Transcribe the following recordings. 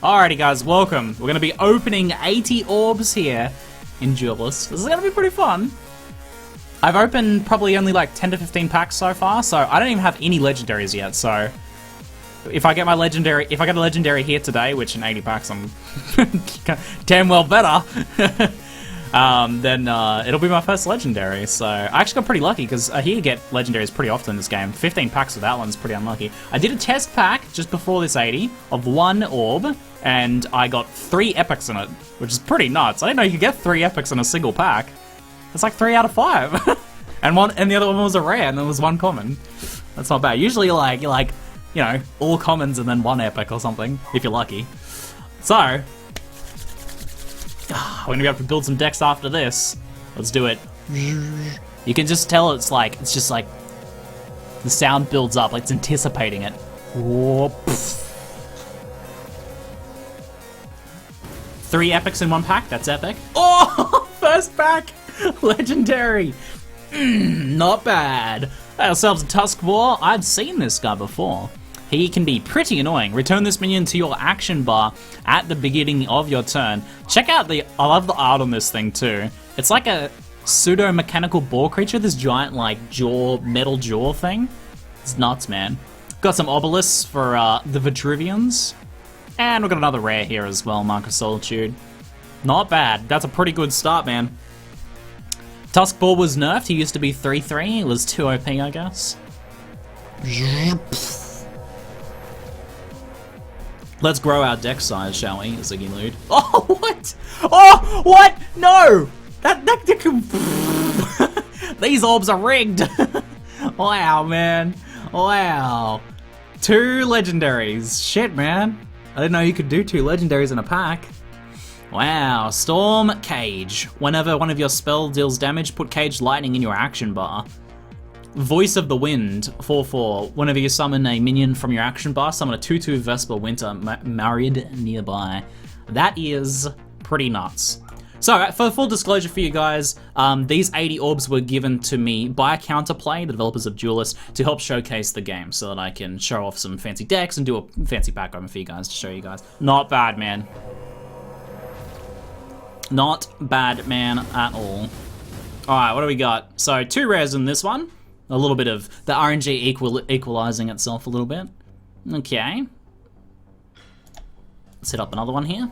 Alrighty guys, welcome. We're going to be opening 80 orbs here in Duelyst. This is going to be pretty fun. I've opened probably only like 10 to 15 packs so far, so I don't even have any legendaries yet, so if I get a legendary here today, which in 80 packs I'm damn well better, then it'll be my first legendary. So I actually got pretty lucky because I hear you get legendaries pretty often in this game. 15 packs of that one's pretty unlucky. I did a test pack just before this 80 of 1 orb, and I got 3 epics in it, which is pretty nuts. I didn't know you could get 3 epics in a single pack. It's like 3 out of 5. and the other one was a rare, and there was 1 common. That's not bad. Usually you're like, you know, all commons and then 1 epic or something, if you're lucky. So, we're gonna be able to build some decks after this. Let's do it. You can just tell it's just like, the sound builds up, like it's anticipating it. Whoop. 3 epics in 1 pack, that's epic. Oh, first pack, legendary. Not bad. Ourselves a Tusk War. I've seen this guy before. He can be pretty annoying. Return this minion to your action bar at the beginning of your turn. Check out I love the art on this thing too. It's like a pseudo-mechanical boar creature, this giant like metal jaw thing. It's nuts, man. Got some obelisks for the Vitruvians. And we've got another rare here as well, Mark of Solitude. Not bad. That's a pretty good start, man. Tusk Boar was nerfed. He used to be 3-3. It was too OP, I guess. Let's grow our deck size, shall we, ZiggyD? Oh, what? Oh, what? No! That These orbs are rigged. Wow, man. Wow. 2 legendaries. Shit, man. I didn't know you could do 2 legendaries in a pack. Wow. Storm Cage. Whenever one of your spell deals damage, put Cage Lightning in your action bar. Voice of the Wind, 4/4. Whenever you summon a minion from your action bar, summon a 2/2 Vesper Winter married nearby. That is pretty nuts. So, for full disclosure for you guys, these 80 orbs were given to me by Counterplay, the developers of Duelyst, to help showcase the game so that I can show off some fancy decks and do a fancy pack open for you guys to show you guys. Not bad, man. Not bad, man, at all. Alright, what do we got? So, 2 rares in this one. A little bit of the RNG equalizing itself a little bit. Okay. Let's hit up another one here.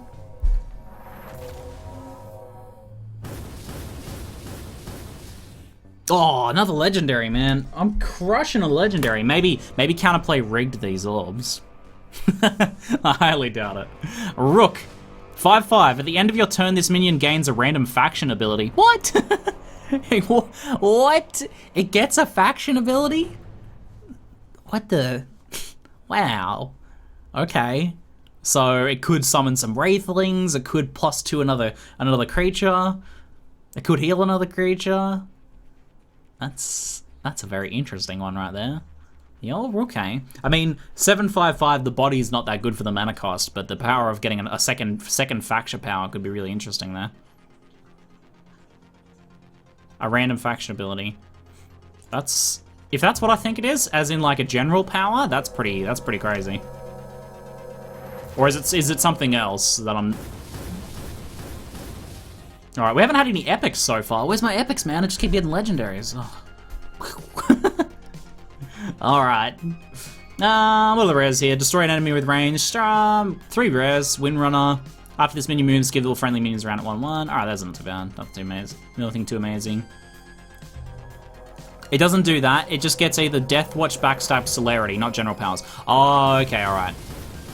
Oh, another legendary, man. I'm crushing a legendary. Maybe Counterplay rigged these orbs. I highly doubt it. Rook. 5/5. At the end of your turn, this minion gains a random faction ability. What? What? It gets a faction ability? What the? Wow. Okay. So it could summon some Wraithlings. It could +2 another creature. It could heal another creature. That's a very interesting one right there. Yeah, okay. I mean, 7/5/5, the body's not that good for the mana cost, but the power of getting a second faction power could be really interesting there. A random faction ability. If that's what I think it is, as in like a general power, that's pretty crazy. Or is it something else that I'm... Alright, we haven't had any epics so far. Where's my epics, man? I just keep getting legendaries. Oh. Alright. What are the rares here? Destroy an enemy with range. 3 rares. Windrunner. After this minion moves, give all friendly minions around at 1/1. Alright, that's not too bad. Not too amazing. Nothing too amazing. It doesn't do that. It just gets either Death Watch, Backstab, Celerity, not general powers. Oh, okay, alright.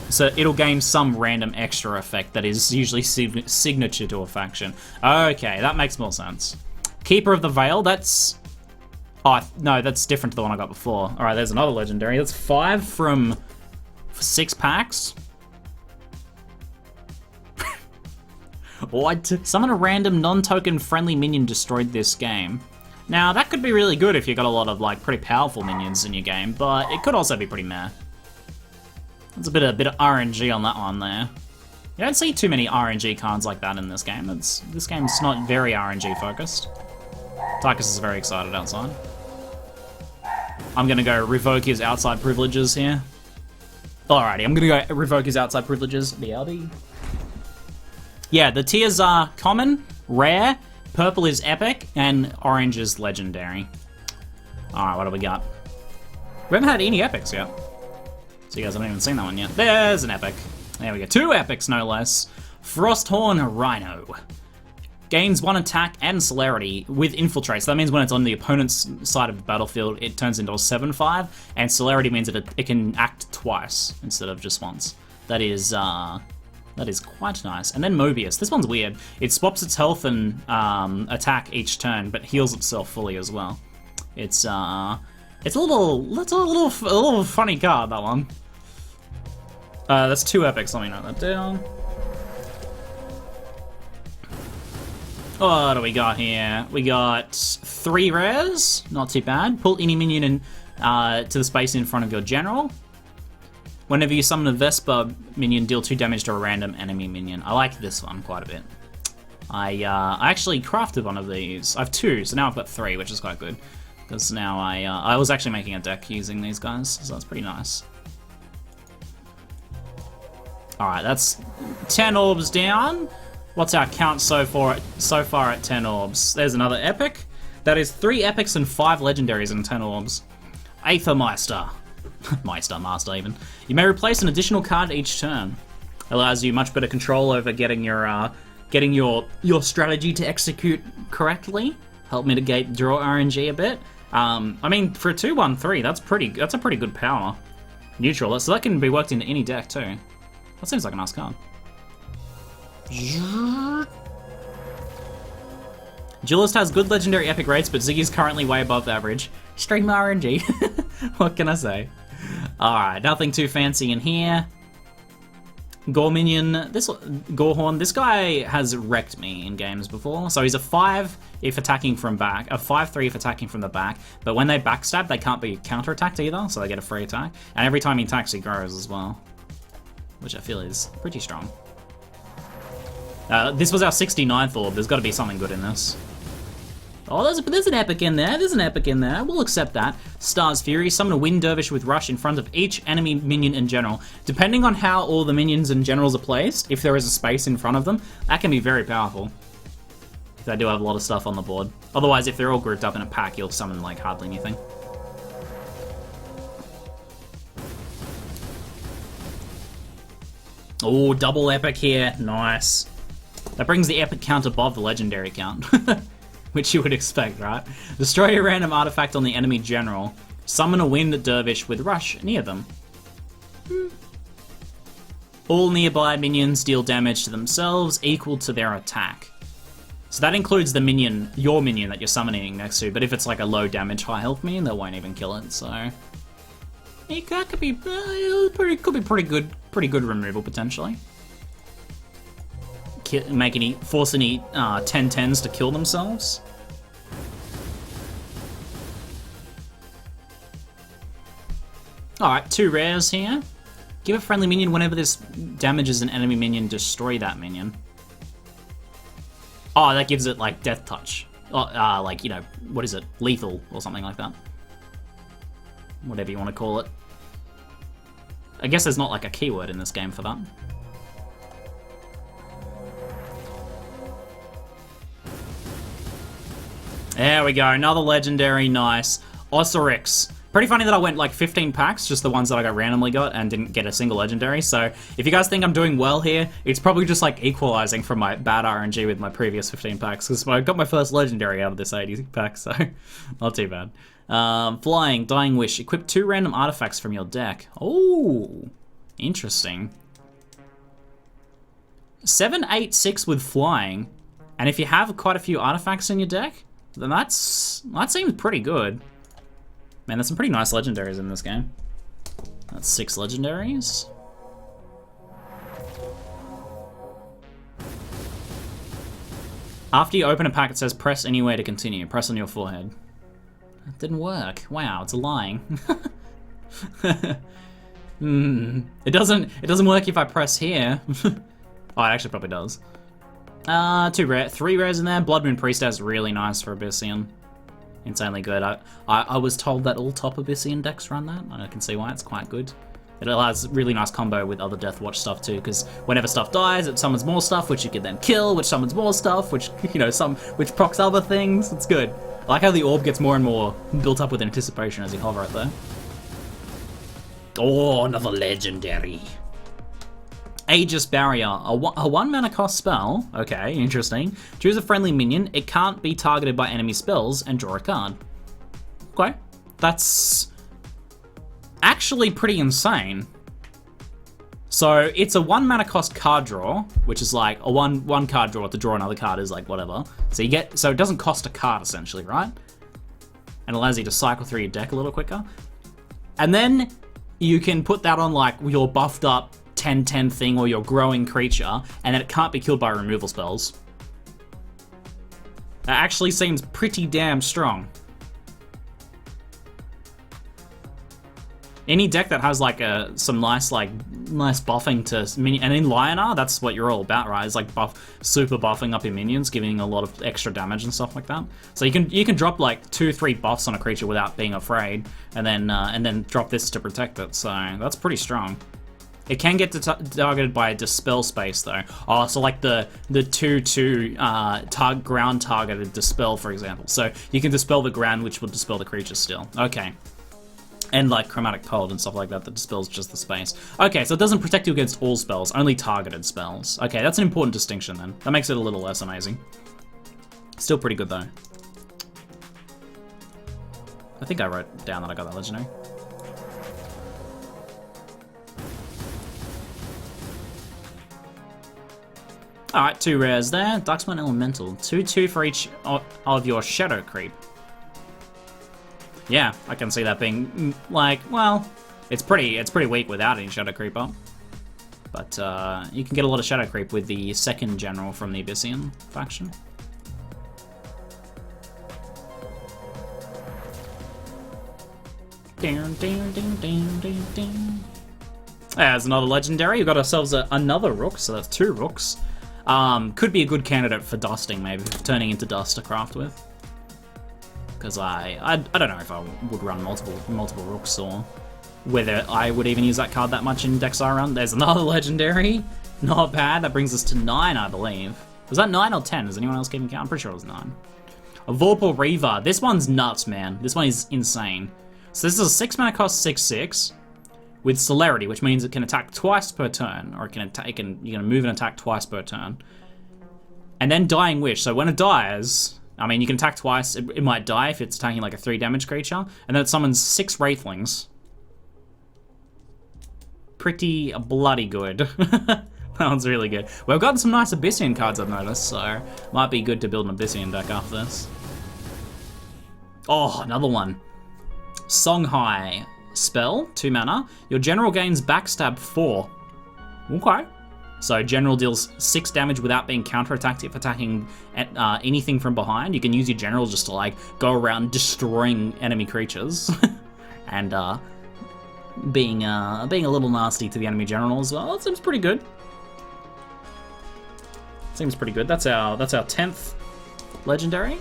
So it'll gain some random extra effect that is usually signature to a faction. Okay, that makes more sense. Keeper of the Veil, that's... Oh, no, that's different to the one I got before. Alright, there's another legendary. That's 5 from 6 packs. What? Summon a random non-token friendly minion destroyed this game. Now, that could be really good if you got a lot of like pretty powerful minions in your game, but it could also be pretty meh. There's a bit of RNG on that one there. You don't see too many RNG cards like that in this game. This game's not very RNG focused. Tychus is very excited outside. I'm gonna go revoke his outside privileges here. Alrighty, I'm gonna go revoke his outside privileges. BLD. Yeah, the tiers are common, rare, purple is epic, and orange is legendary. Alright, what do we got? We haven't had any epics yet. So you guys haven't even seen that one yet. There's an epic. There we go. 2 epics, no less. Frosthorn Rhino. Gains 1 attack and celerity with infiltrate. So that means when it's on the opponent's side of the battlefield, it turns into a 7/5, and celerity means that it can act twice instead of just once. That is quite nice. And then Mobius. This one's weird. It swaps its health and attack each turn, but heals itself fully as well. It's a little funny card, that one. That's 2 epics. Let me note that down. What do we got here? We got 3 rares, not too bad. Pull any minion in, to the space in front of your general. Whenever you summon a Vesper minion, deal 2 damage to a random enemy minion. I like this one quite a bit. I actually crafted one of these. I have 2, so now I've got 3, which is quite good. Because now I was actually making a deck using these guys, so that's pretty nice. Alright, that's 10 orbs down. What's our count so far at 10 orbs? There's another epic. That is 3 epics and 5 legendaries in 10 orbs. Aethermeister. Master even. You may replace an additional card each turn. Allows you much better control over getting your strategy to execute correctly. Help mitigate draw RNG a bit. I mean, for a 2/1/3, that's a pretty good power. Neutral, so that can be worked into any deck too. That seems like a nice card. Duelyst has good legendary epic rates, but Ziggy's currently way above average. Stream RNG. What can I say? Alright, nothing too fancy in here. Gore minion, Gorehorn, this guy has wrecked me in games before. So he's a 5 if attacking from back, a 5/3 if attacking from the back, but when they backstab, they can't be counterattacked either, so they get a free attack. And every time he attacks, he grows as well, which I feel is pretty strong. This was our 69th orb. There's got to be something good in this. Oh, there's an epic in there. There's an epic in there. We'll accept that. Star's Fury. Summon a Wind Dervish with Rush in front of each enemy minion in general. Depending on how all the minions and generals are placed, if there is a space in front of them, that can be very powerful. If they do have a lot of stuff on the board. Otherwise, if they're all grouped up in a pack, you'll summon like hardly anything. Oh, double epic here. Nice. That brings the epic count above the legendary count. Which you would expect, right? Destroy a random artifact on the enemy general. Summon a Wind Dervish with Rush near them. All nearby minions deal damage to themselves equal to their attack. So that includes the minion, your minion that you're summoning next to, but if it's like a low damage, high health minion, they won't even kill it, so... that could be pretty good removal, potentially. Force any 10/10s to kill themselves. Alright, 2 rares here. Give a friendly minion whenever this damages an enemy minion, destroy that minion. Oh, that gives it like death touch. Like, you know, what is it? Lethal or something like that. Whatever you want to call it. I guess there's not like a keyword in this game for that. There we go, another legendary, nice. Osirix. Pretty funny that I went like 15 packs, just the ones that I got randomly got and didn't get a single legendary, so if you guys think I'm doing well here, it's probably just like equalizing from my bad RNG with my previous 15 packs, because I got my first legendary out of this 80 pack, so not too bad. Flying, Dying Wish. Equip 2 random artifacts from your deck. Oh, interesting. 7, 8, 6 with flying, and if you have quite a few artifacts in your deck, then that seems pretty good. Man, there's some pretty nice legendaries in this game. That's 6 legendaries. After you open a pack, it says press anywhere to continue. Press on your forehead. That didn't work. Wow, it's lying. It doesn't work if I press here. Oh, it actually probably does. 3 rares in there. Blood Moon Priestess, really nice for Abyssian. Insanely good. I was told that all top Abyssian decks run that, and I can see why it's quite good. It allows really nice combo with other Death Watch stuff too, because whenever stuff dies, it summons more stuff, which you can then kill, which summons more stuff, which, you know, which procs other things. It's good. I like how the orb gets more and more built up with anticipation as you hover it there. Oh, another legendary. Aegis Barrier, a 1 mana cost spell. Okay, interesting. Choose a friendly minion. It can't be targeted by enemy spells and draw a card. Okay, that's actually pretty insane. So it's a 1 mana cost card draw, which is like a one card draw to draw another card is like whatever. So so it doesn't cost a card essentially, right? And allows you to cycle through your deck a little quicker. And then you can put that on like your buffed up 10/10 thing or your growing creature, and then it can't be killed by removal spells. That actually seems pretty damn strong. Any deck that has like some nice buffing to minion, and in Lionar, that's what you're all about, right? It's like super buffing up your minions, giving a lot of extra damage and stuff like that. So you can drop like 2-3 buffs on a creature without being afraid, and then drop this to protect it. So that's pretty strong. It can get targeted by a Dispel space though. Oh, so like the 2/2 ground targeted Dispel, for example. So you can dispel the ground, which will dispel the creature still. Okay. And like Chromatic Cold and stuff like that dispels just the space. Okay, so it doesn't protect you against all spells, only targeted spells. Okay, that's an important distinction then. That makes it a little less amazing. Still pretty good though. I think I wrote down that I got that legendary. Alright, 2 rares there. Darkspawn Elemental. 2/2 for each of your Shadow Creep. Yeah, I can see that being like, well, it's pretty weak without any Shadow Creep up. But you can get a lot of Shadow Creep with the second general from the Abyssian faction. There's another legendary. We've got ourselves another Rook, so that's 2 Rooks. Could be a good candidate for dusting, maybe, turning into dust to craft with. Because I don't know if I would run multiple Rooks or whether I would even use that card that much in decks I run. There's another legendary. Not bad. That brings us to 9, I believe. Was that 9 or 10? Is anyone else keeping count? I'm pretty sure it was 9. A Vorpal Reaver. This one's nuts, man. This one is insane. So this is a 6 mana cost 6/6 with Celerity, which means it can attack twice per turn, or you can move and attack twice per turn. And then Dying Wish. So when it dies, I mean, you can attack twice. It might die if it's attacking like a 3 damage creature, and then it summons 6 Wraithlings. Pretty bloody good. That one's really good. We've gotten some nice Abyssian cards, I've noticed, so might be good to build an Abyssian deck after this. Oh, another one. Songhai spell, 2 mana. Your general gains backstab 4. Okay. So general deals 6 damage without being counterattacked if attacking anything from behind. You can use your general just to like go around destroying enemy creatures and being a little nasty to the enemy general as well. That seems pretty good. Seems pretty good. That's our 10th legendary.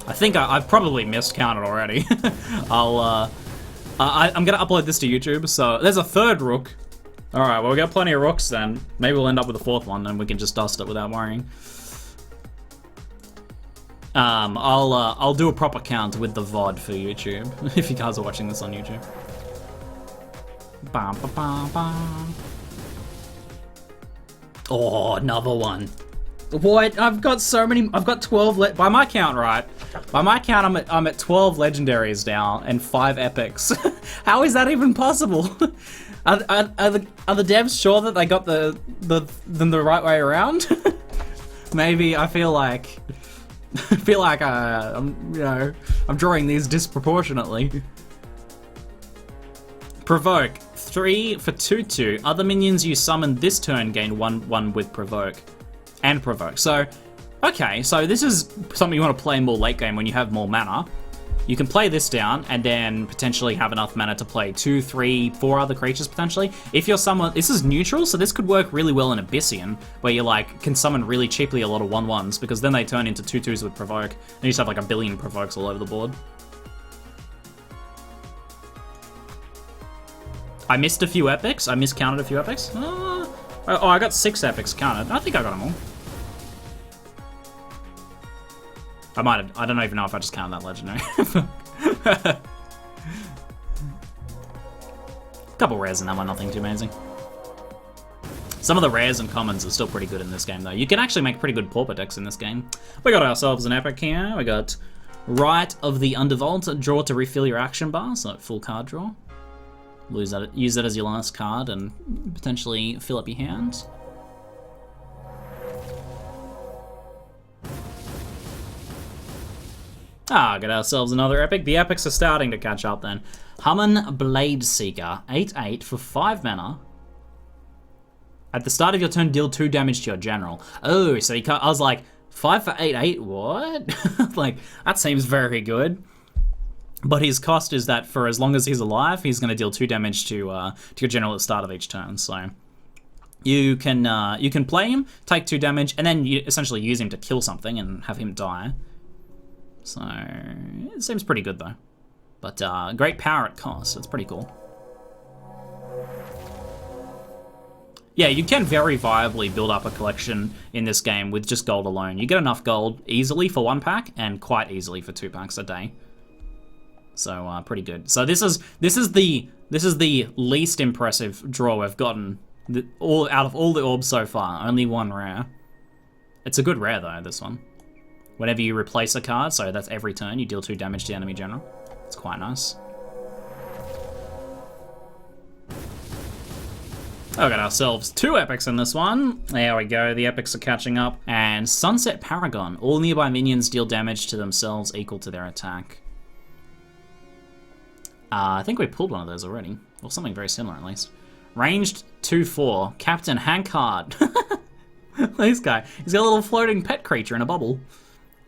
I think I've probably miscounted already. I'm gonna upload this to YouTube, so there's a 3rd Rook. Alright, well we got plenty of Rooks then. Maybe we'll end up with a 4th one and we can just dust it without worrying. I'll do a proper count with the VOD for YouTube, if you guys are watching this on YouTube. Bam, bam, bam, bam. Oh, another one. What? I've got so many. I've got 12. By my count, right? By my count, I'm at 12 legendaries now and 5 epics. How is that even possible? Are the devs sure that they got them the right way around? Maybe I feel like I'm drawing these disproportionately. Provoke 3 for 2/2. Other minions you summon this turn gain 1/1 with provoke. And provoke. So, okay, so this is something you want to play more late game when you have more mana. You can play this down and then potentially have enough mana to play 2, 3, 4 other creatures potentially. If you're someone, this is neutral, so this could work really well in Abyssian, where you like can summon really cheaply a lot of 1/1s because then they turn into 2/2s with provoke, and you just have like a billion provokes all over the board. I missed a few epics. I miscounted a few epics. Oh, I got 6 epics counted. I think I got them all. I might have. I don't even know if I just counted that legendary. Couple rares in that one, nothing too amazing. Some of the rares and commons are still pretty good in this game, though. You can actually make pretty good pauper decks in this game. We got ourselves an epic here. We got Rite of the Undervault, draw to refill your action bar, so full card draw. Use that as your last card and potentially fill up your hand. Got ourselves another epic. The epics are starting to catch up then. Hummin Blade Seeker, 8/8 for 5 mana. At the start of your turn, deal 2 damage to your general. Oh, so you can't, I was like, 5 for 8/8, what? Like, that seems very good. But his cost is that for as long as he's alive, he's going to deal 2 damage to your general at the start of each turn. So you can play him, take 2 damage, and then you essentially use him to kill something and have him die. So it seems pretty good though. But great power at cost. It's pretty cool. Yeah, you can very viably build up a collection in this game with just gold alone. You get enough gold easily for 1 pack and quite easily for 2 packs a day. So pretty good. So this is the least impressive draw we've gotten out of all the orbs so far. Only 1 rare. It's a good rare though, this one. Whenever you replace a card, so that's every turn, you deal 2 damage to the enemy general. It's quite nice. Oh, got ourselves 2 epics in this one. There we go, the epics are catching up. And Sunset Paragon. All nearby minions deal damage to themselves equal to their attack. I think we pulled one of those already. Or something very similar, at least. Ranged 2/4. Captain Hankard. This guy. He's got a little floating pet creature in a bubble.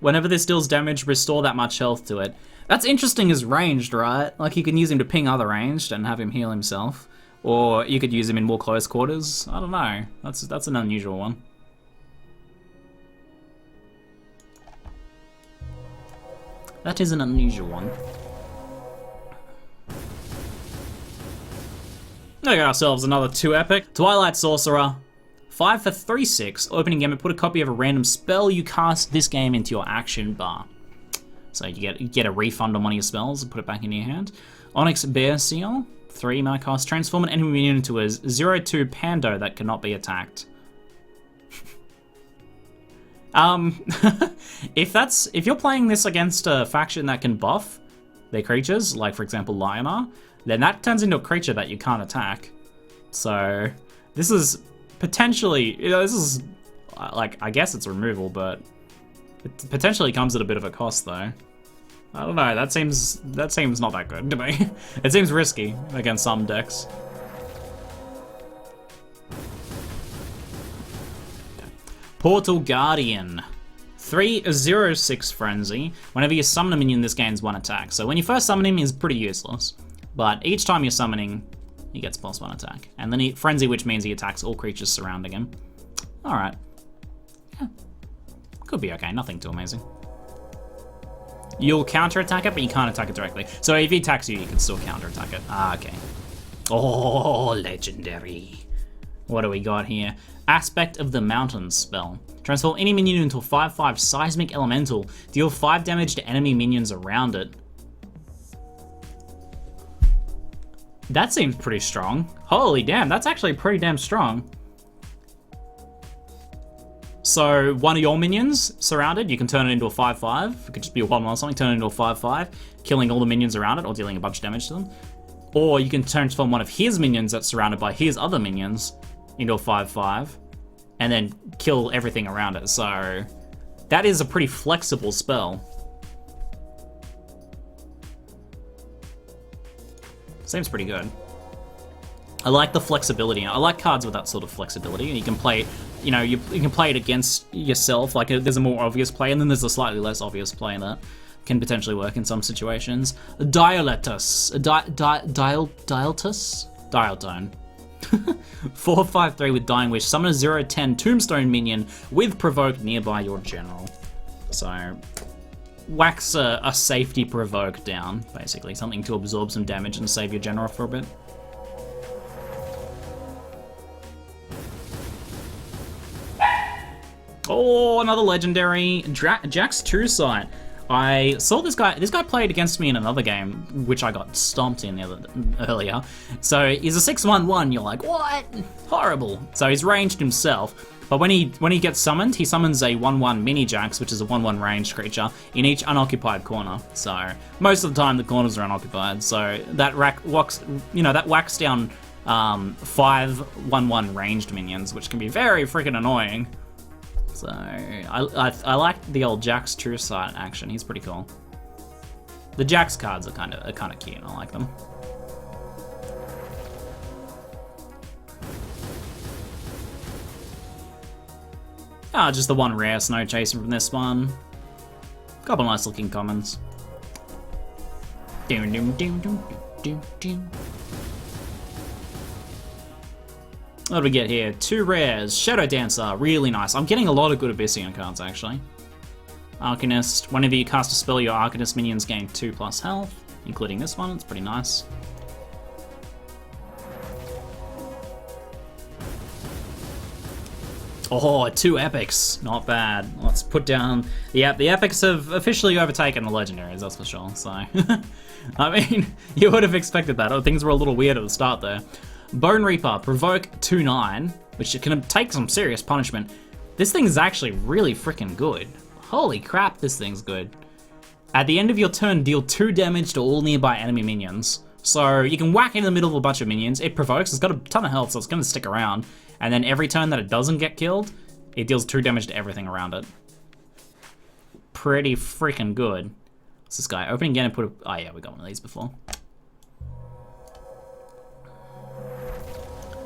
Whenever this deals damage, restore that much health to it. That's interesting as ranged, right? Like, you can use him to ping other ranged and have him heal himself. Or you could use him in more close quarters. I don't know. That's an unusual one. That is an unusual one. We got ourselves another 2 epic. Twilight Sorcerer. 5 for 3/6. Opening gambit, put a copy of a random spell you cast this game into your action bar. So you get a refund on one of your spells and put it back into your hand. Onyx Bear Seal. 3 mana cost. Transform an enemy minion into a 0/2 Pando that cannot be attacked. If you're playing this against a faction that can buff their creatures, like for example Lionar, then that turns into a creature that you can't attack. So this is potentially, this is like, I guess it's removal, but it potentially comes at a bit of a cost though. I don't know, that seems not that good to me. It seems risky against some decks. Portal Guardian. 3/06 Frenzy. Whenever you summon a minion, this gains 1 attack. So when you first summon him, he's pretty useless. But each time you're summoning, he gets +1 attack. And then Frenzy, which means he attacks all creatures surrounding him. Alright. Yeah. Could be okay, nothing too amazing. You'll counter-attack it, but you can't attack it directly. So if he attacks you, you can still counter-attack it. Ah, okay. Oh, legendary. What do we got here? Aspect of the Mountains spell. Transform any minion into a 5/5 Seismic Elemental. Deal 5 damage to enemy minions around it. That seems pretty strong. Holy damn, that's actually pretty damn strong. So one of your minions surrounded, you can turn it into a 5/5. It could just be a 1/1 or something, turn it into a 5/5, killing all the minions around it or dealing a bunch of damage to them. Or you can transform one of his minions that's surrounded by his other minions into a 5/5 and then kill everything around it. So that is a pretty flexible spell. Seems pretty good. I like the flexibility. I like cards with that sort of flexibility. You can play, you know, you can play it against yourself. Like there's a more obvious play, and then there's a slightly less obvious play that can potentially work in some situations. Dialetus, Dialtone. 4/5/3 with Dying Wish. Summon a 0/10 Tombstone minion with Provoke nearby your general. So wax a safety provoke down, basically. Something to absorb some damage and save your general for a bit. Oh, another legendary. Jack's True Sight. I saw this guy. This guy played against me in another game, which I got stomped in earlier. So he's a 6/1/1. You're like, what? Horrible. So he's ranged himself. But when he gets summoned, he summons a 1/1 mini Jax, which is a 1/1 ranged creature in each unoccupied corner. So most of the time the corners are unoccupied. So that whacks down 5 1/1 ranged minions, which can be very freaking annoying. So I like the old Jax True Sight action. He's pretty cool. The Jax cards are kind of cute. I like them. Just the one rare Snow Chaser from this one. Couple nice looking commons. Doom doom doom doom doom doom. What do we get here? 2 rares. Shadow Dancer, really nice. I'm getting a lot of good Abyssian cards, actually. Arcanist. Whenever you cast a spell, your Arcanist minions gain 2+ health, including this one. It's pretty nice. Oh, 2 epics. Not bad. Let's put down... Yeah, the epics have officially overtaken the legendaries, that's for sure. So, I mean, you would have expected that. Oh, things were a little weird at the start there. Bone Reaper, provoke 2/9, which can take some serious punishment. This thing is actually really freaking good. Holy crap, this thing's good. At the end of your turn, deal 2 damage to all nearby enemy minions. So you can whack in the middle of a bunch of minions. It provokes, it's got a ton of health, so it's going to stick around. And then every turn that it doesn't get killed, it deals 2 damage to everything around it. Pretty freaking good. What's this guy? Open again and put a... Oh yeah, we got one of these before.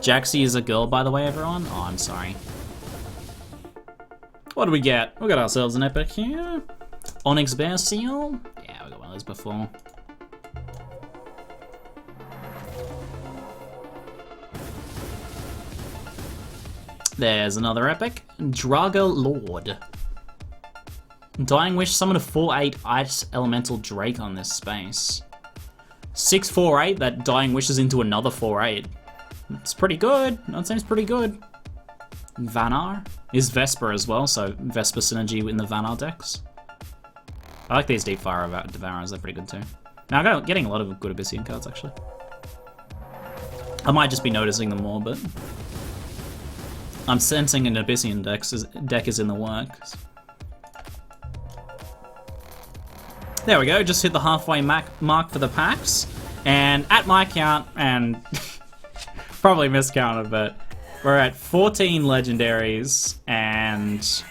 Jaxie is a girl, by the way, everyone. Oh, I'm sorry. What do we get? We got ourselves an epic here. Onyx Bear Seal. Yeah, we got one of those before. There's another epic. Draga Lord. Dying Wish, summon a 4/8 Ice Elemental Drake on this space. 6/4/8, that Dying Wishes into another 4/8. It's pretty good. That seems pretty good. Vanar is Vesper as well, so Vesper synergy in the Vanar decks. I like these Deep Fire Devourers, they're pretty good too. Now I'm getting a lot of good Abyssian cards actually. I might just be noticing them more, but I'm sensing an Abyssian deck is in the works. There we go, just hit the halfway mark for the packs. And at my count, and probably miscounted, but we're at 14 legendaries and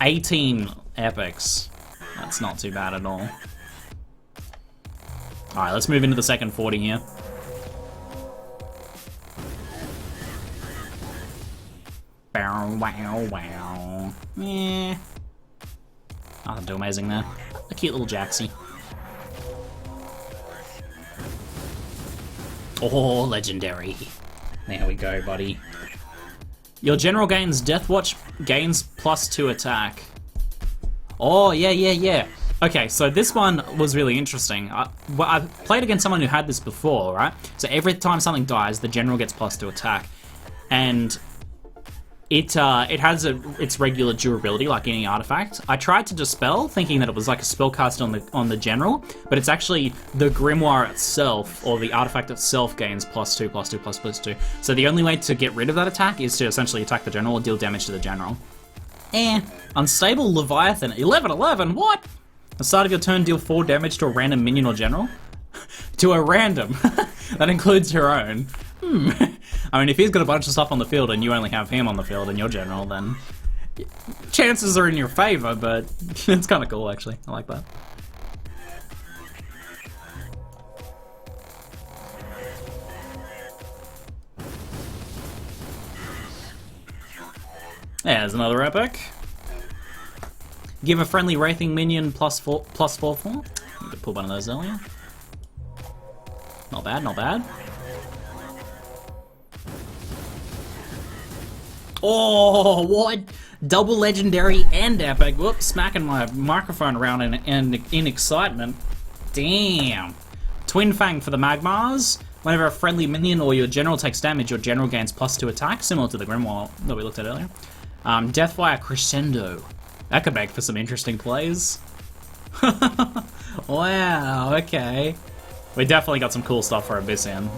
18 epics. That's not too bad at all. Alright, let's move into the second 40 here. Bow, wow, wow. Eh. Nothing too amazing there. A cute little Jaxie. Oh, legendary. There we go, buddy. Your general gains Deathwatch, gains +2 attack. Oh, yeah. Okay, so this one was really interesting. I played against someone who had this before, right? So every time something dies, the general gets +2 attack. And it has its regular durability, like any artifact. I tried to dispel, thinking that it was like a spellcast on the general, but it's actually the grimoire itself, or the artifact itself, gains +2, +2, +2. So the only way to get rid of that attack is to essentially attack the general or deal damage to the general. Unstable Leviathan, 11/11, what? At the start of your turn, deal 4 damage to a random minion or general? To a random. That includes your own. I mean, if he's got a bunch of stuff on the field and you only have him on the field and your general, then chances are in your favor, but it's kind of cool, actually. I like that. There's another epic. Give a friendly wraithing minion +4/4. I could pull one of those earlier. Not bad, not bad. Oh, what? Double legendary and epic. Whoops, smacking my microphone around in excitement. Damn. Twin Fang for the Magmars. Whenever a friendly minion or your general takes damage, your general gains +2 attack, similar to the Grimoire that we looked at earlier. Deathfire Crescendo. That could make for some interesting plays. Wow, okay. We definitely got some cool stuff for Abyssian.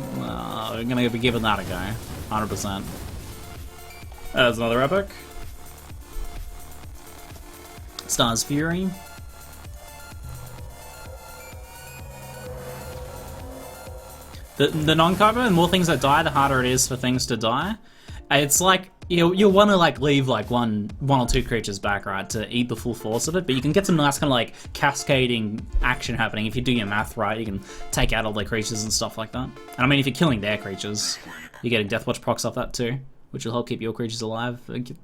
We're gonna be giving that a go. 100%. There's another epic. Star's Fury. The non-combo, the more things that die, the harder it is for things to die. It's like, you'll want to like leave like one or two creatures back, right, to eat the full force of it, but you can get some nice kind of like cascading action happening. If you do your math right, you can take out all their creatures and stuff like that. And I mean, if you're killing their creatures, you're getting Deathwatch procs off that too, which will help keep your creatures alive.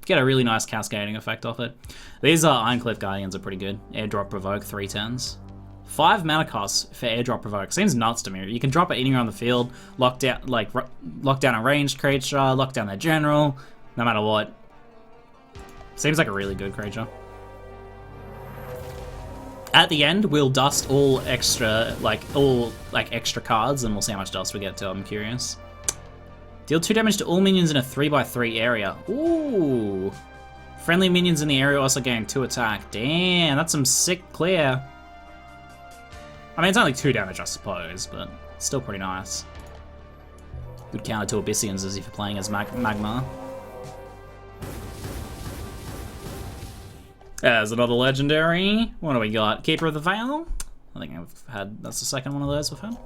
Get a really nice cascading effect off it. These Ironclad Guardians are pretty good. Airdrop Provoke, 3 turns. 5 mana costs for Airdrop Provoke. Seems nuts to me. You can drop it anywhere on the field, lock down a ranged creature, lock down their general, no matter what. Seems like a really good creature. At the end, we'll dust all extra cards, and we'll see how much dust we get to. I'm curious. Deal 2 damage to all minions in a 3x3 area. Ooh. Friendly minions in the area also gain 2 attack. Damn, that's some sick clear. I mean, it's only 2 damage, I suppose, but still pretty nice. Good counter to Abyssians as if you're playing as Magma. There's another legendary. What do we got? Keeper of the Veil? I think that's the second one of those we've had.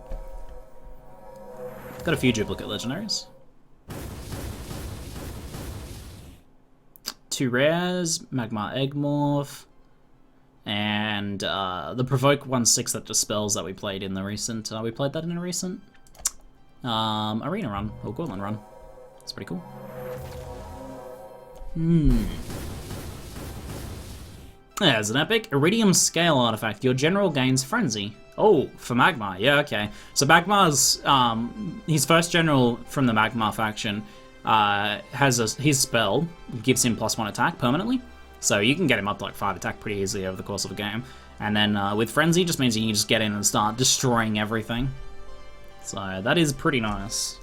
Got a few duplicate legendaries. 2 rares, Magma Eggmorph, and the Provoke 1/6 that dispels that we played in the recent. We played that in a recent arena run or Gauntlet run. It's pretty cool. There's an epic Iridium Scale artifact. Your general gains Frenzy. Oh, for Magma. Yeah, okay. So Magma's his first general from the Magma faction has his spell gives him +1 attack permanently. So you can get him up to like 5 attack pretty easily over the course of a game. And then with Frenzy, just means you can just get in and start destroying everything. So that is pretty nice.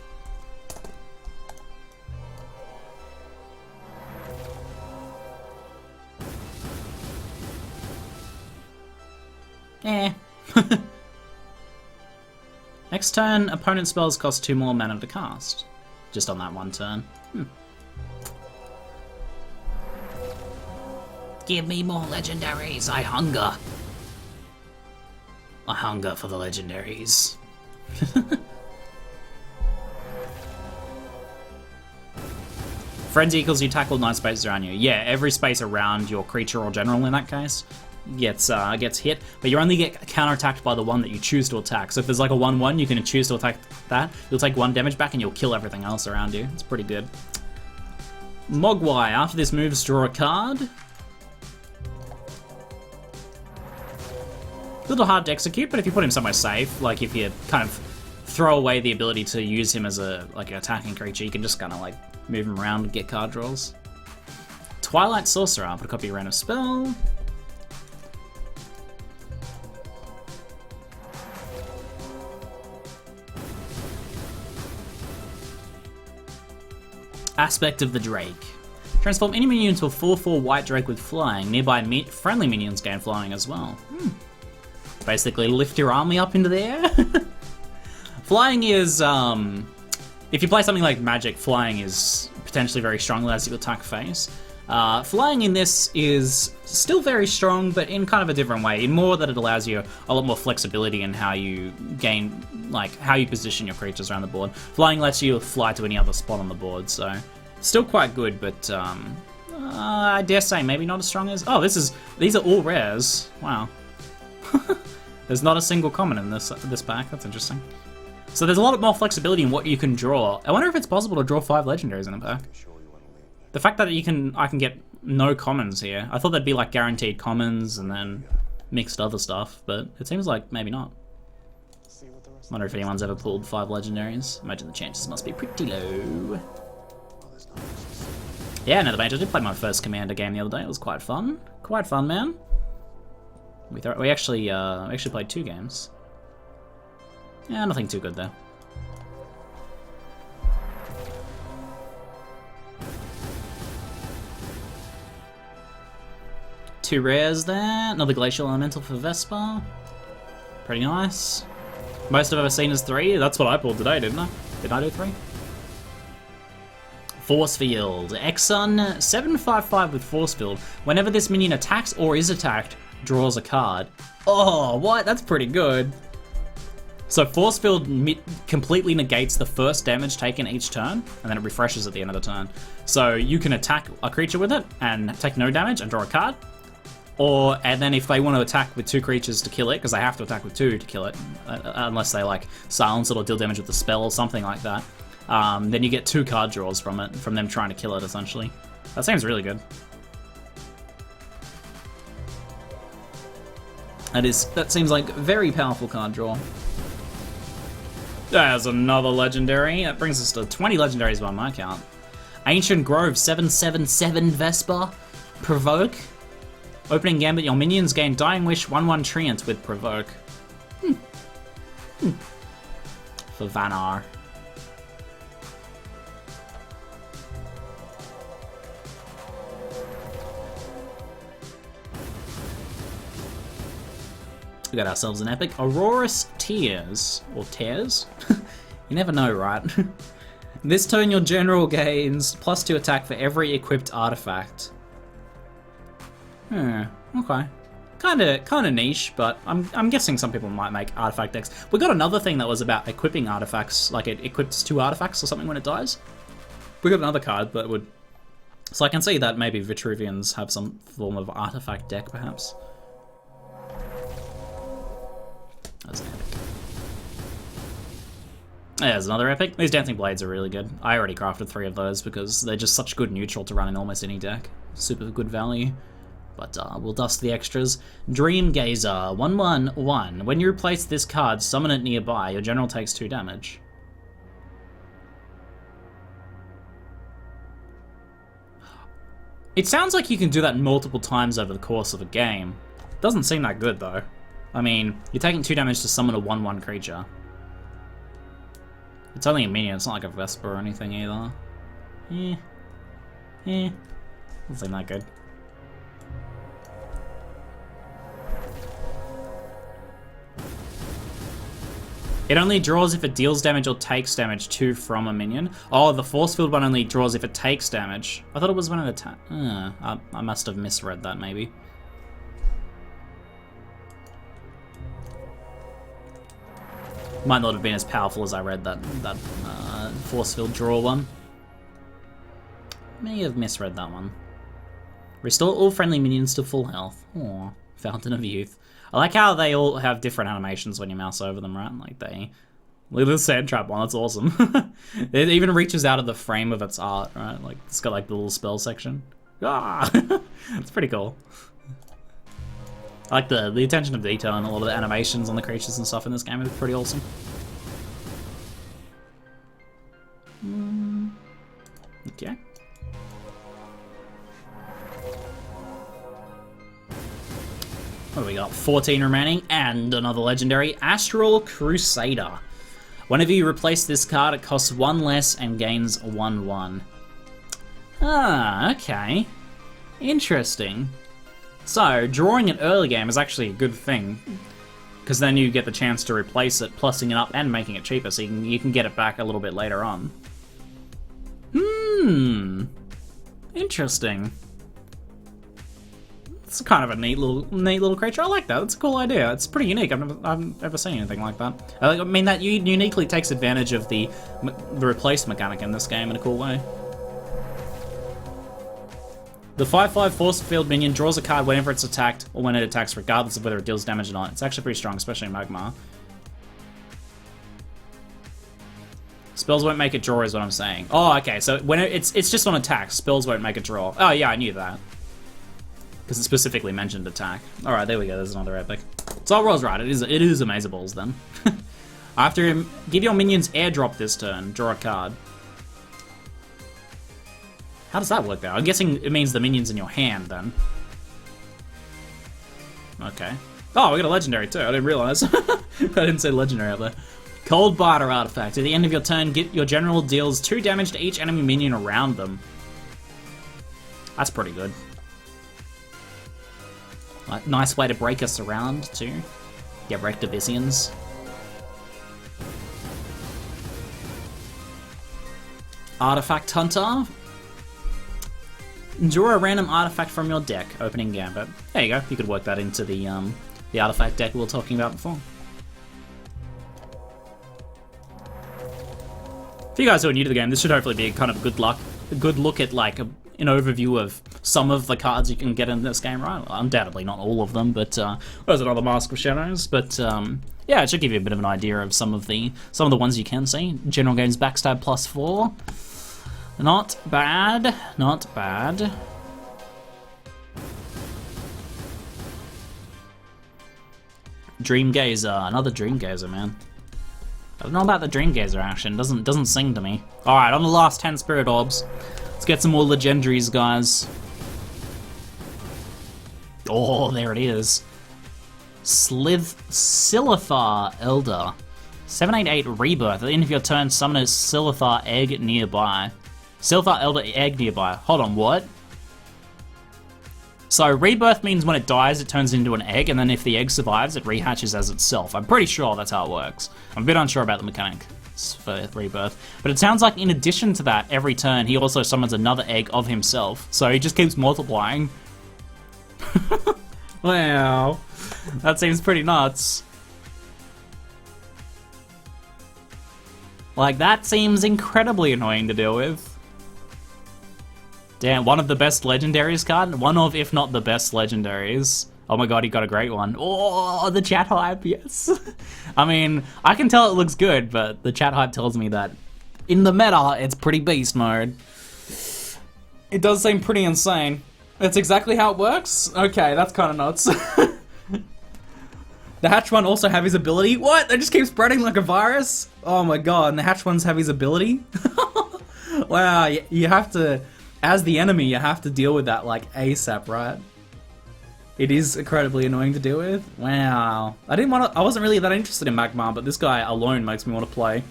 Next turn, opponent spells cost 2 more mana to cast. Just on that one turn. Give me more legendaries, I hunger. I hunger for the legendaries. Frenzy equals you tackle 9 spaces around you. Yeah, every space around your creature or general in that case gets hit, but you only get counterattacked by the one that you choose to attack. So if there's like a 1/1, you can choose to attack that. You'll take 1 damage back and you'll kill everything else around you. It's pretty good. Mogwai, after this move, draw a card. A little hard to execute, but if you put him somewhere safe, like if you kind of throw away the ability to use him as an attacking creature, you can just kind of like move him around and get card draws. Twilight Sorcerer, put a copy of random spell. Aspect of the Drake. Transform any minion into a 4/4 white drake with flying. Nearby friendly minions gain flying as well. Basically, lift your army up into the air. Flying is, if you play something like Magic, flying is potentially very strong, allows you to attack face. Flying in this is still very strong, but in kind of a different way. In more that it allows you a lot more flexibility in how you gain, like how you position your creatures around the board. Flying lets you fly to any other spot on the board, so still quite good, but I dare say maybe not as strong as. Oh, these are all rares. Wow. There's not a single common in this pack. That's interesting. So there's a lot more flexibility in what you can draw. I wonder if it's possible to draw 5 legendaries in a pack. The fact that I can get no commons here. I thought there'd be like guaranteed commons and then mixed other stuff, but it seems like maybe not. Wonder if anyone's ever pulled 5 legendaries. Imagine the chances must be pretty low. Yeah, another mage. I did play my first Commander game the other day. It was quite fun. Quite fun, man. We actually played 2 games. Yeah, nothing too good there. 2 rares there. Another Glacial Elemental for Vespa. Pretty nice. Most I've ever seen is 3. That's what I pulled today, didn't I? Did I do 3? Force Field. Exxon 755 with Force Field. Whenever this minion attacks or is attacked, draws a card. Oh, what? That's pretty good. So Force Field completely negates the first damage taken each turn, and then it refreshes at the end of the turn. So you can attack a creature with it and take no damage and draw a card. And then if they want to attack with 2 creatures to kill it, because they have to attack with 2 to kill it, unless they like silence it or deal damage with the spell or something like that, then you get 2 card draws from it, from them trying to kill it, essentially. That seems really good. That seems like a very powerful card draw. There's another legendary. That brings us to 20 legendaries by my count. Ancient Grove 777 Vespa. Provoke. Opening Gambit, your minions gain Dying Wish 1/1 Treant with Provoke. For Vanar. We got ourselves an epic. Aurora's Tears. Or Tears? You never know, right? This turn your general gains +2 attack for every equipped artifact. Okay. Kinda niche, but I'm guessing some people might make artifact decks. We got another thing that was about equipping artifacts, like it equips 2 artifacts or something when it dies. We got another card that would... So I can see that maybe Vitruvians have some form of artifact deck, perhaps. That's an epic. Yeah, there's another epic. These Dancing Blades are really good. I already crafted 3 of those because they're just such good neutral to run in almost any deck. Super good value. But we'll dust the extras. Dream Gazer, 1/1/1. When you replace this card, summon it nearby. Your general takes 2 damage. It sounds like you can do that multiple times over the course of a game. Doesn't seem that good though. I mean, you're taking 2 damage to summon a 1/1 creature. It's only a minion, it's not like a Vespa or anything either. Doesn't seem that good. It only draws if it deals damage or takes damage 2 from a minion. Oh, the Force Field one only draws if it takes damage. I thought it was when it attacks. I must have misread that, maybe. Might not have been as powerful as I read that Force Field draw one. May have misread that one. Restore all friendly minions to full health. Aw, Fountain of Youth. I like how they all have different animations when you mouse over them, right? Like look at the sand trap one, that's awesome. It even reaches out of the frame of its art, right? Like it's got like the little spell section. Ah, it's pretty cool. I like the attention to detail and a lot of the animations on the creatures and stuff in this game is pretty awesome. Okay. What do we got? 14 remaining, and another legendary, Astral Crusader. Whenever you replace this card, it costs 1 less and gains 1/1. Ah, okay. Interesting. So, drawing it early game is actually a good thing, because then you get the chance to replace it, plussing it up and making it cheaper, so you can get it back a little bit later on. Interesting. It's kind of a neat little creature. I like that. It's a cool idea. It's pretty unique. I've never seen anything like that. I mean, that uniquely takes advantage of the replace mechanic in this game in a cool way. The 5/5 Force Field minion draws a card whenever it's attacked, or when it attacks, regardless of whether it deals damage or not. It's actually pretty strong, especially in Magmar. Spells won't make it draw, is what I'm saying. Oh, okay. So when it's just on attack, spells won't make it draw. Oh yeah, I knew that. Because it specifically mentioned attack. Alright, there we go, there's another epic. So I was right, it is Amazeballs then. After him, give your minions airdrop this turn, draw a card. How does that work though? I'm guessing it means the minions in your hand then. Okay. Oh, we got a legendary too, I didn't realise. I didn't say legendary up there. Cold Barter artifact. At the end of your turn, your general deals 2 damage to each enemy minion around them. That's pretty good. Nice way to break us around too. Get wrecked Divisians. Artifact Hunter. Draw a random artifact from your deck, opening gambit. There you go, you could work that into the artifact deck we were talking about before. For you guys who are new to the game, this should hopefully be a kind of a good look at like an overview of some of the cards you can get in this game, right? Well, undoubtedly not all of them, but there's another Mask of Shadows, but yeah, it should give you a bit of an idea of some of the ones you can see. General Games Backstab +4. Not bad, not bad. Dream Gazer, another Dream Gazer, man. I don't know about the Dream Gazer action, doesn't sing to me. Alright, on the last 10 Spirit Orbs. Let's get some more Legendaries, guys. Oh, there it is. Silithar Elder. 788 Rebirth. At the end of your turn, summon a Silithar egg nearby. Silithar Elder egg nearby. Hold on, what? So Rebirth means when it dies, it turns into an egg, and then if the egg survives, it rehatches as itself. I'm pretty sure that's how it works. I'm a bit unsure about the mechanics for Rebirth. But it sounds like in addition to that, every turn, he also summons another egg of himself. So he just keeps multiplying. Wow. That seems pretty nuts. Like, that seems incredibly annoying to deal with. Damn, one of the best Legendaries card? One of, if not the best Legendaries. Oh my god, he got a great one. Oh, the chat hype, yes. I mean, I can tell it looks good, but the chat hype tells me that in the meta, it's pretty beast mode. It does seem pretty insane. That's exactly how it works? Okay, that's kind of nuts. The hatch one also have his ability. What? They just keep spreading like a virus? Oh my god, and the hatch ones have his ability? Wow, you have to... As the enemy, you have to deal with that, like, ASAP, right? It is incredibly annoying to deal with. Wow. I wasn't really that interested in Magmar, but this guy alone makes me want to play.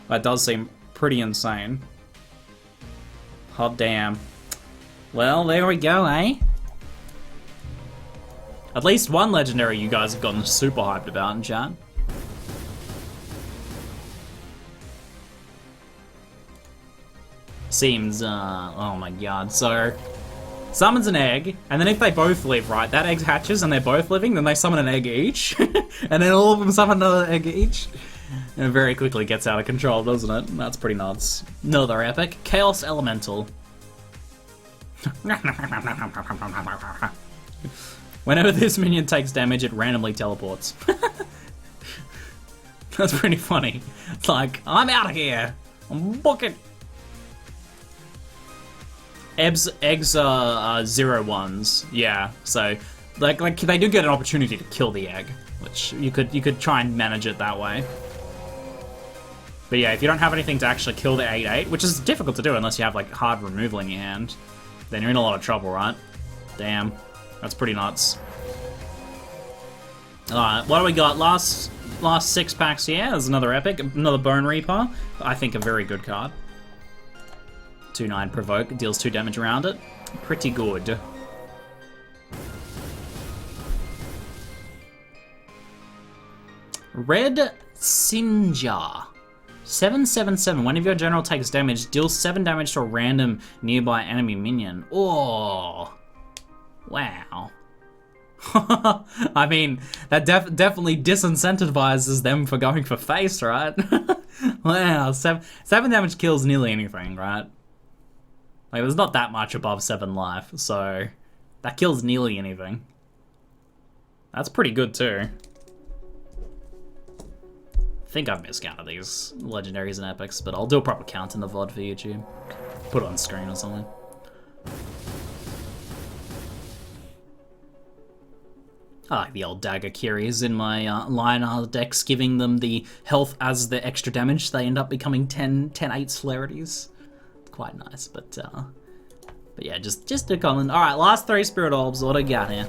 That does seem pretty insane. Hot damn. Well, there we go, eh? At least one Legendary you guys have gotten super hyped about in chat. Seems, oh my god, so... Summons an egg, and then if they both live, right, that egg hatches and they're both living, then they summon an egg each, and then all of them summon another egg each. And it very quickly gets out of control, doesn't it? That's pretty nuts. Another epic. Chaos Elemental. Whenever this minion takes damage, it randomly teleports. That's pretty funny. It's like, I'm out of here! I'm booking! Eggs are 0/1s, yeah. So, like they do get an opportunity to kill the egg, which you could try and manage it that way. But yeah, if you don't have anything to actually kill the 8/8, which is difficult to do unless you have like hard removal in your hand, then you're in a lot of trouble, right? Damn, that's pretty nuts. All right, what do we got? Last 6 packs here. There's another epic, another Bone Reaper. I think a very good card. 2/9 provoke, deals 2 damage around it. Pretty good. Red Sinjar. 7/7/7. When your general takes damage, deals 7 damage to a random nearby enemy minion. Oh, wow. I mean, that definitely disincentivizes them for going for face, right? Wow, 7 damage kills nearly anything, right? Like, there's not that much above 7 life, so that kills nearly anything. That's pretty good too. I think I've miscounted these Legendaries and Epics, but I'll do a proper count in the VOD for YouTube. Put it on screen or something. I like the old Dagger Curies in my Lionheart decks, giving them the health as the extra damage. They end up becoming 10/8 celerities. Quite nice, but yeah, just a common. All right, last 3 Spirit Orbs. What do I got here?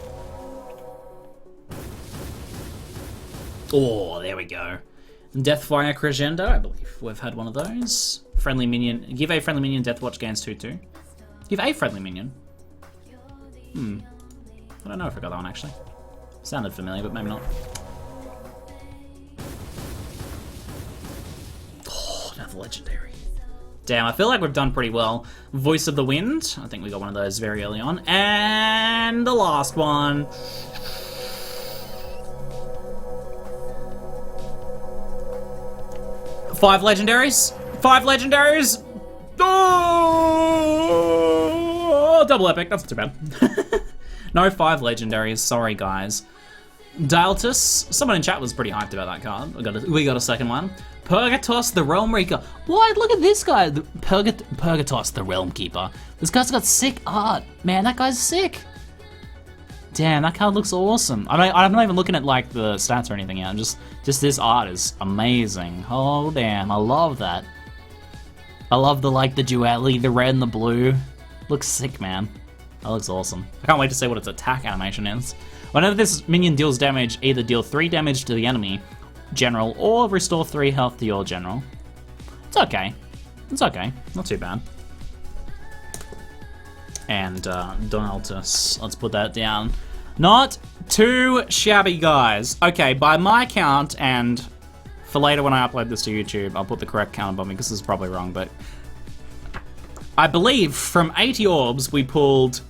Oh, there we go. Deathfire Crescendo, I believe we've had one of those. Friendly minion. Give a friendly minion Deathwatch gains 2/2. Give a friendly minion. I don't know if I got that one actually. Sounded familiar, but maybe not. Oh, another legendary. Damn, I feel like we've done pretty well. Voice of the Wind. I think we got one of those very early on. And the last one. Five legendaries. Five legendaries. Oh, double epic. That's not too bad. No 5 legendaries. Sorry, guys. Duelyst. Someone in chat was pretty hyped about that card. We got a second one. Purgatos, the Realm Reaker. What? Look at this guy. Purgatos, the Realm Keeper. This guy's got sick art. Man, that guy's sick. Damn, that card looks awesome. I'm not even looking at like the stats or anything yet. Just this art is amazing. Oh damn, I love that. I love the Duely, the red and the blue. Looks sick, man. That looks awesome. I can't wait to see what its attack animation is. Whenever this minion deals damage, either deal 3 damage to the enemy general or restore 3 health to your general. It's okay. It's okay. Not too bad. And Duelyst. Let's put that down. Not too shabby, guys. Okay, by my count, and for later when I upload this to YouTube, I'll put the correct count above me because this is probably wrong, but I believe from 80 orbs we pulled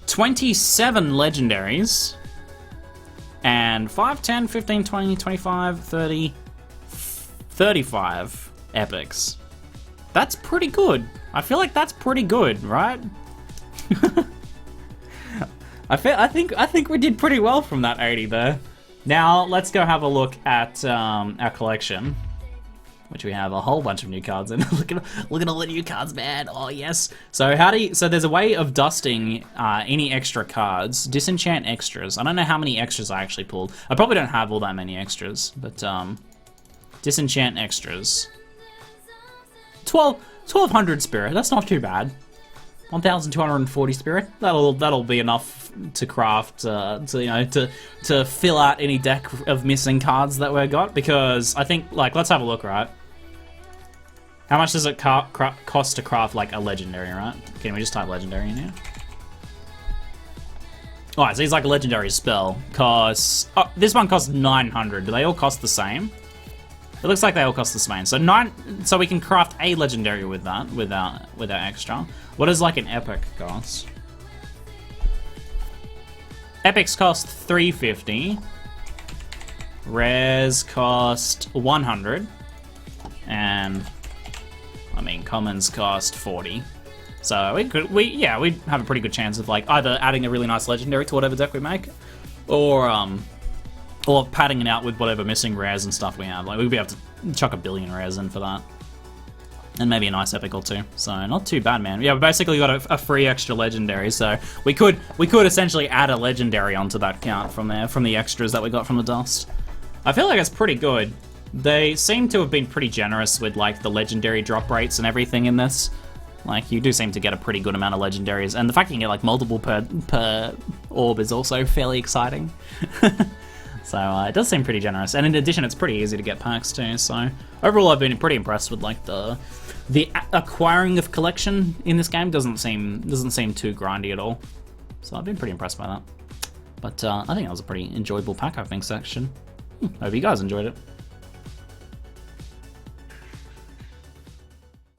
27 legendaries and 5, 10, 15, 20, 25, 30, 35 epics. That's pretty good. I feel like that's pretty good, right? I think we did pretty well from that 80 there. Now let's go have a look at our collection, which we have a whole bunch of new cards in. look at all the new cards, man. Oh yes. So there's a way of dusting any extra cards. Disenchant extras. I don't know how many extras I actually pulled. I probably don't have all that many extras, but disenchant extras. 1200 spirit. That's not too bad. 1,240 spirit. That'll be enough to craft to fill out any deck of missing cards that we've got. Because I think let's have a look, right? How much does it cost to craft like a legendary, right? Can we just type legendary in here? Alright, so he's like a legendary spell. Costs. Oh, this one costs 900. Do they all cost the same? It looks like they all cost the same. So we can craft a legendary with that, without extra. What does like an epic cost? Epics cost 350. Rares cost 100. And I mean commons cost 40. So we'd have a pretty good chance of like either adding a really nice legendary to whatever deck we make, or padding it out with whatever missing rares and stuff we have. Like we'd be able to chuck a billion rares in for that. And maybe a nice epic or two. So not too bad, man. Yeah, we basically got a free extra legendary, so we could essentially add a legendary onto that count from there, from the extras that we got from the dust. I feel like it's pretty good. They seem to have been pretty generous with like the legendary drop rates and everything in this. Like you do seem to get a pretty good amount of legendaries, and the fact you can get like multiple per orb is also fairly exciting. So it does seem pretty generous, and in addition, it's pretty easy to get packs too. So overall, I've been pretty impressed with like the acquiring of collection in this game. Doesn't seem too grindy at all. So I've been pretty impressed by that. But I think that was a pretty enjoyable pack opening section. Hope you guys enjoyed it.